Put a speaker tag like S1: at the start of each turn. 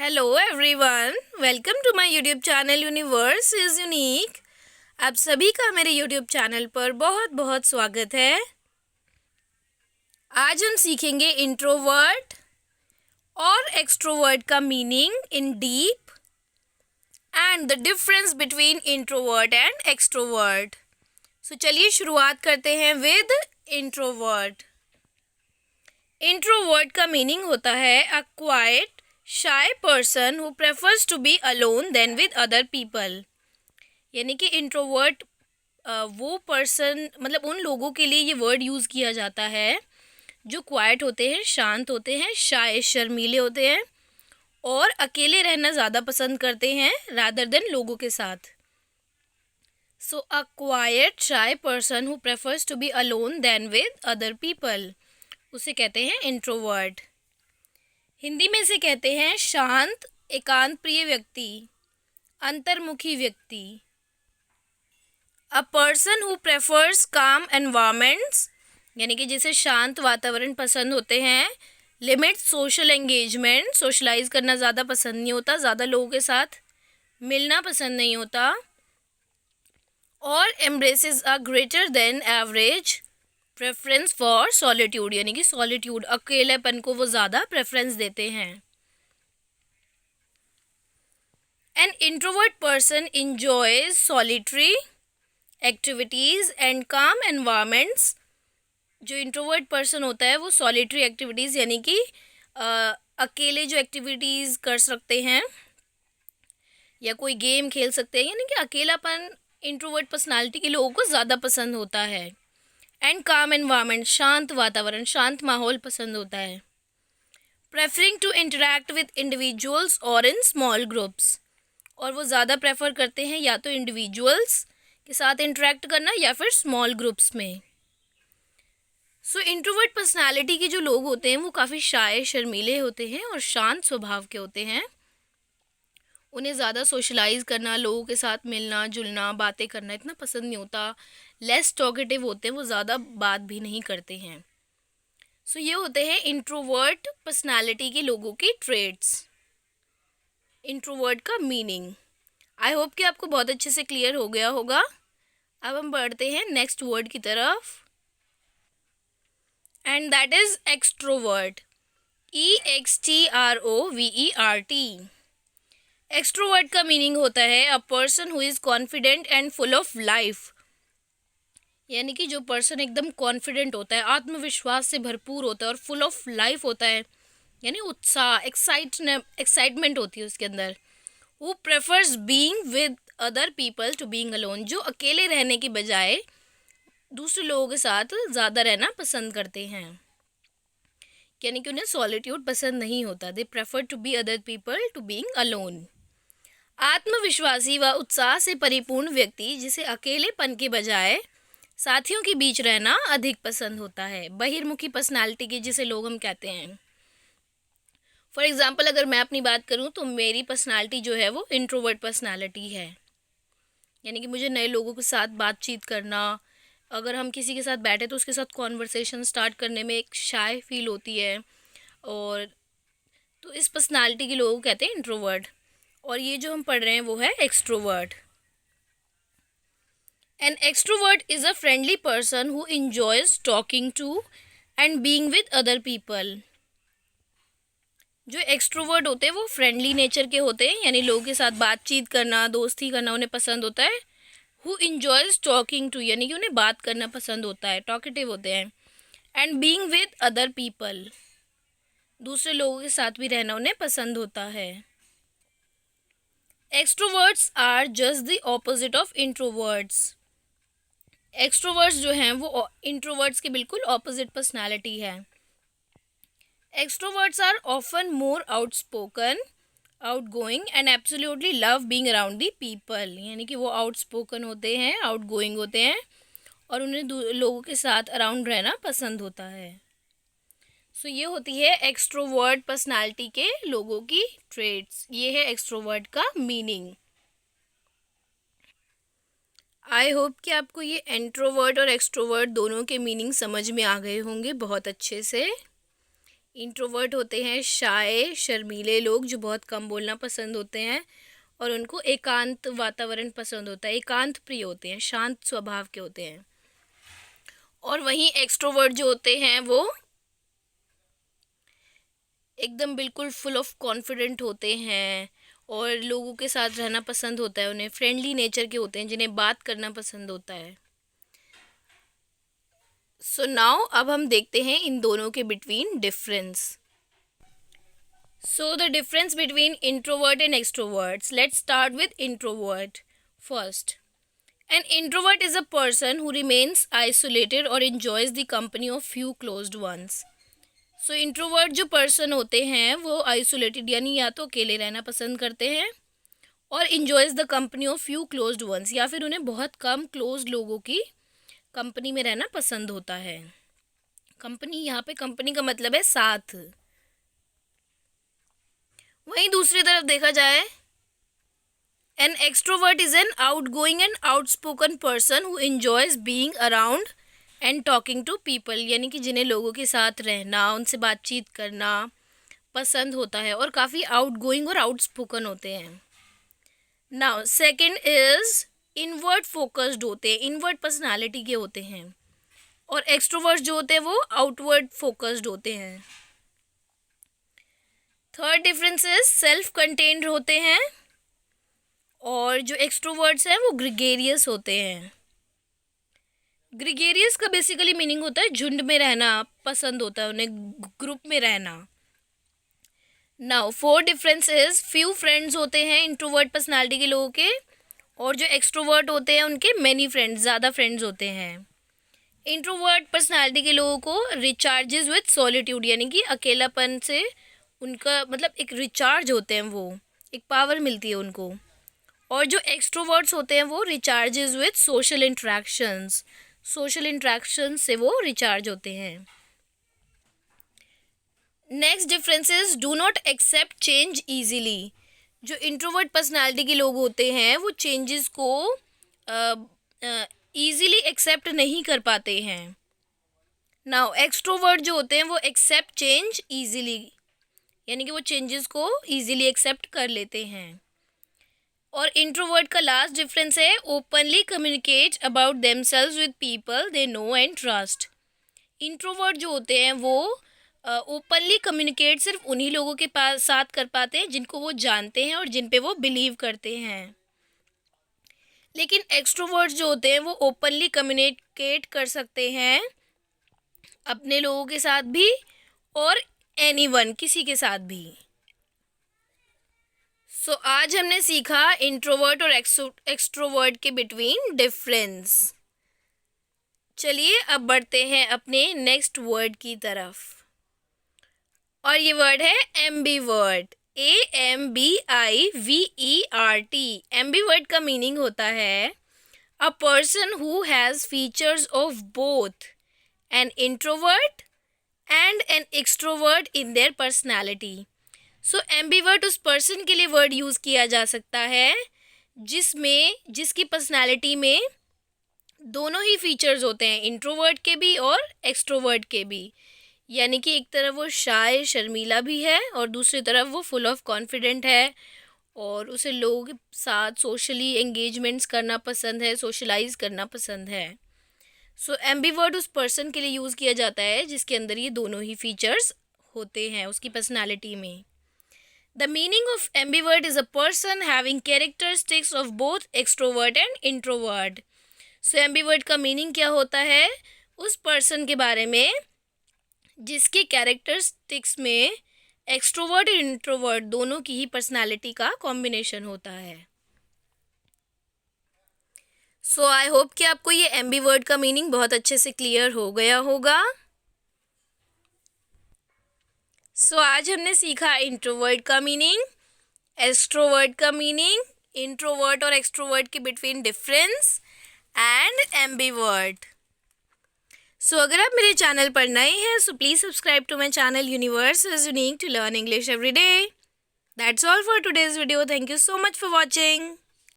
S1: Hello everyone, welcome to my YouTube channel universe is unique. आप सभी का मेरे यूट्यूब चैनल पर बहुत बहुत स्वागत है। आज हम सीखेंगे इंट्रोवर्ट और एक्सट्रोवर्ट का meaning in deep and the difference between introvert and extrovert. So चलिए शुरुआत करते हैं विद इंट्रोवर्ट। इंट्रोवर्ट का मीनिंग होता है a quiet shy person who prefers to be alone than with other people. यानी कि इंट्रोवर्ट वो पर्सन, मतलब उन लोगों के लिए ये वर्ड यूज़ किया जाता है जो क्वाइट होते हैं, शांत होते हैं, शाय शर्मीले होते हैं और अकेले रहना ज़्यादा पसंद करते हैं रादर देन लोगों के साथ। So a quiet shy person who prefers to be alone than with other people, उसे कहते हैं इंट्रोवर्ट। हिंदी में से कहते हैं शांत, एकांत प्रिय व्यक्ति, अंतर्मुखी व्यक्ति। अ पर्सन हु प्रेफर्स काम एनवायरमेंट्स, यानी कि जिसे शांत वातावरण पसंद होते हैं। लिमिट सोशल एंगेजमेंट, सोशलाइज करना ज़्यादा पसंद नहीं होता, ज़्यादा लोगों के साथ मिलना पसंद नहीं होता। और embraces a greater than average preference for solitude, यानी कि सॉलिट्यूड, अकेलेपन को वो ज़्यादा प्रेफरेंस देते हैं। An introvert person enjoys solitary activities and काम एनवायरमेंट्स। जो इंट्रोवर्ट पर्सन होता है वो सॉलिटरी एक्टिविटीज़, यानी कि अकेले जो एक्टिविटीज़ कर सकते हैं या कोई गेम खेल सकते हैं, यानी कि अकेलापन इंट्रोवर्ट पर्सनालिटी के लोगों को ज़्यादा पसंद होता है। एंड काम एनवायरमेंट, शांत वातावरण, शांत माहौल पसंद होता है। Preferring to interact with individuals और इन स्मॉल ग्रुप्स, और वो ज़्यादा प्रेफर करते हैं या तो इंडिविजुअल्स के साथ इंटरेक्ट करना या फिर स्मॉल ग्रुप्स में। सो इंट्रोवर्ट पर्सनालिटी के जो लोग होते हैं वो काफ़ी शाय शर्मीले होते हैं और शांत स्वभाव के होते हैं। उन्हें ज़्यादा सोशलाइज करना, लोगों के साथ मिलना जुलना, बातें करना इतना पसंद नहीं होता। लेस टॉकेटिव होते हैं, वो ज़्यादा बात भी नहीं करते हैं। सो ये होते हैं इंट्रोवर्ट पर्सनालिटी के लोगों की ट्रेड्स। इंट्रोवर्ट का मीनिंग आई होप कि आपको बहुत अच्छे से क्लियर हो गया होगा। अब हम बढ़ते हैं नेक्स्ट वर्ड की तरफ, and that is extrovert. EXTROVERT। Extrovert का मीनिंग होता है a person who is confident and full of life, यानी कि जो पर्सन एकदम कॉन्फिडेंट होता है, आत्मविश्वास से भरपूर होता है और फुल ऑफ लाइफ होता है, यानी उत्साह, एक्साइटमेंट होती है उसके अंदर। Who prefers being with other people to being alone, जो अकेले रहने की बजाय दूसरे लोगों के साथ ज़्यादा रहना पसंद करते हैं, यानी कि उन्हें सॉलिट्यूड पसंद नहीं होता। They prefer to be other people to being alone. आत्मविश्वासी व उत्साह से परिपूर्ण व्यक्ति, जिसे अकेलेपन के बजाय साथियों के बीच रहना अधिक पसंद होता है। बहिर्मुखी पर्सनालिटी के जिसे लोग हम कहते हैं। फॉर एग्ज़ाम्पल अगर मैं अपनी बात करूं तो मेरी पर्सनालिटी जो है वो इंट्रोवर्ट पर्सनालिटी है, यानी कि मुझे नए लोगों के साथ बातचीत करना, अगर हम किसी के साथ बैठे तो उसके साथ कॉन्वर्सेशन स्टार्ट करने में एक शाय फील होती है। और तो इस पर्सनालिटी के लोगों को कहते हैं इंट्रोवर्ट। और ये जो हम पढ़ रहे हैं वो है extrovert. An extrovert is a friendly person who enjoys talking to and being with other people. जो एक्सट्रोवर्ट होते हैं वो फ्रेंडली नेचर के होते हैं, यानी लोगों के साथ बातचीत करना, दोस्ती करना उन्हें पसंद होता है। हु enjoys टॉकिंग टू, यानी कि उन्हें बात करना पसंद होता है, टॉकेटिव होते हैं। And being with other people, दूसरे लोगों के साथ भी रहना उन्हें पसंद होता है। Extroverts are just the opposite of introverts. Extroverts जो हैं वो इंट्रोवर्ट्स के बिल्कुल ऑपोजिट पर्सनालिटी है। Extroverts are often more outspoken, outgoing and absolutely love being around the people, यानी कि वो आउटस्पोकन होते हैं, आउटगोइंग होते हैं और उन्हें लोगों के साथ अराउंड रहना पसंद होता है। सो ये होती है एक्सट्रोवर्ट पर्सनालिटी के लोगों की ट्रेड्स। ये है एक्सट्रोवर्ट का मीनिंग। आई होप कि आपको ये इंट्रोवर्ट और एक्सट्रोवर्ट दोनों के मीनिंग समझ में आ गए होंगे बहुत अच्छे से। इंट्रोवर्ट होते हैं शाय शर्मीले लोग जो बहुत कम बोलना पसंद होते हैं और उनको एकांत वातावरण पसंद होता है, एकांत प्रिय होते हैं, शांत स्वभाव के होते हैं। और वहीं एक्सट्रोवर्ट जो होते हैं वो एकदम बिल्कुल फुल ऑफ कॉन्फिडेंट होते हैं और लोगों के साथ रहना पसंद होता है उन्हें, फ्रेंडली नेचर के होते हैं जिन्हें बात करना पसंद होता है। सो नाउ अब हम देखते हैं इन दोनों के between difference. So the difference between introvert and extroverts, let's start with introvert first. An introvert is a person who remains isolated or enjoys the company of few closed ones. So introvert जो person होते हैं वो isolated यानी या तो अकेले रहना पसंद करते हैं और enjoys the company of few closed ones, या फिर उन्हें बहुत कम closed लोगों की कंपनी में रहना पसंद होता है। कंपनी, यहाँ पे कंपनी का मतलब है साथ। वहीं दूसरी तरफ देखा जाए, an extrovert is an outgoing and outspoken person who enjoys being around and talking to people, यानी कि जिन्हें लोगों के साथ रहना, उनसे बातचीत करना पसंद होता है और काफ़ी आउटगोइंग और आउटस्पोकन होते हैं। Now second is invert focused होते हैं, इनवर्ट पर्सनालिटी के होते हैं, और एक्सट्रोवर्ट जो होते हैं वो आउटवर्ड फोकस्ड होते हैं। Third difference is self contained होते हैं और जो एक्सट्रोवर्ट्स हैं वो ग्रिगेरियस होते हैं। ग्रिगेरियस का बेसिकली मीनिंग होता है झुंड में रहना पसंद होता है उन्हें, ग्रुप में रहना। Now fourth difference is few friends होते हैं इंट्रोवर्ट पर्सनालिटी के लोगों के, और जो एक्सट्रोवर्ट होते हैं उनके मैनी फ्रेंड्स, ज़्यादा फ्रेंड्स होते हैं। इंट्रोवर्ट पर्सनालिटी के लोगों को रिचार्जेस विथ सॉलिट्यूड, यानी कि अकेलापन से उनका मतलब एक रिचार्ज होते हैं, वो एक पावर मिलती है उनको। और जो एक्सट्रोवर्ट्स होते हैं वो recharges with social interactions, social interactions से वो रिचार्ज होते हैं। Next difference is do not accept change easily. जो इंट्रोवर्ट पर्सनालिटी के लोग होते हैं वो चेंजेस को ईजीली एक्सेप्ट नहीं कर पाते हैं। नाउ एक्सट्रोवर्ट जो होते हैं वो एक्सेप्ट चेंज ईजीली, यानी कि वो चेंजेस को ईजीली एक्सेप्ट कर लेते हैं। और इंट्रोवर्ट का लास्ट डिफरेंस है openly communicate about themselves with people they know and trust. Introvert जो होते हैं वो ओपनली कम्युनिकेट सिर्फ उन्हीं लोगों के पास साथ कर पाते हैं जिनको वो जानते हैं और जिन पे वो बिलीव करते हैं। लेकिन एक्सट्रोवर्ट जो होते हैं वो ओपनली कम्युनिकेट कर सकते हैं अपने लोगों के साथ भी और एनीवन, किसी के साथ भी। सो आज हमने सीखा इंट्रोवर्ट और एक्सट्रोवर्ट के बिटवीन डिफरेंस। चलिए अब बढ़ते हैं अपने नेक्स्ट वर्ड की तरफ, और ये वर्ड है एम्बीवर्ट, AMBIVERT। एम्बीवर्ट का मीनिंग होता है a person who has features of both an introvert and an extrovert in their personality. So ambivert उस पर्सन के लिए वर्ड यूज़ किया जा सकता है जिसकी पर्सनैलिटी में दोनों ही फीचर्स होते हैं, इंट्रोवर्ट के भी और एक्सट्रोवर्ट के भी। यानी कि एक तरफ वो शाय शर्मीला भी है और दूसरी तरफ वो फुल ऑफ कॉन्फिडेंट है और उसे लोगों के साथ सोशली एंगेजमेंट्स करना पसंद है, सोशलाइज करना पसंद है। सो एम्बीवर्ट उस पर्सन के लिए यूज़ किया जाता है जिसके अंदर ये दोनों ही फीचर्स होते हैं उसकी पर्सनैलिटी में। The meaning of ambivert is a person having characteristics of both extrovert and introvert. So ambivert का meaning क्या होता है? उस person के बारे में जिसके characteristics में extrovert और introvert दोनों की ही personality का combination होता है। So I hope कि आपको ये ambivert का meaning बहुत अच्छे से clear हो गया होगा। सो आज हमने सीखा इंट्रोवर्ट का मीनिंग, एक्सट्रोवर्ट का मीनिंग, इंट्रोवर्ट और एक्सट्रोवर्ट के between difference and ambivert. So अगर आप मेरे चैनल पर नए हैं so please subscribe to my channel universe is unique to learn English every day. That's all for today's video. Thank you so much for watching.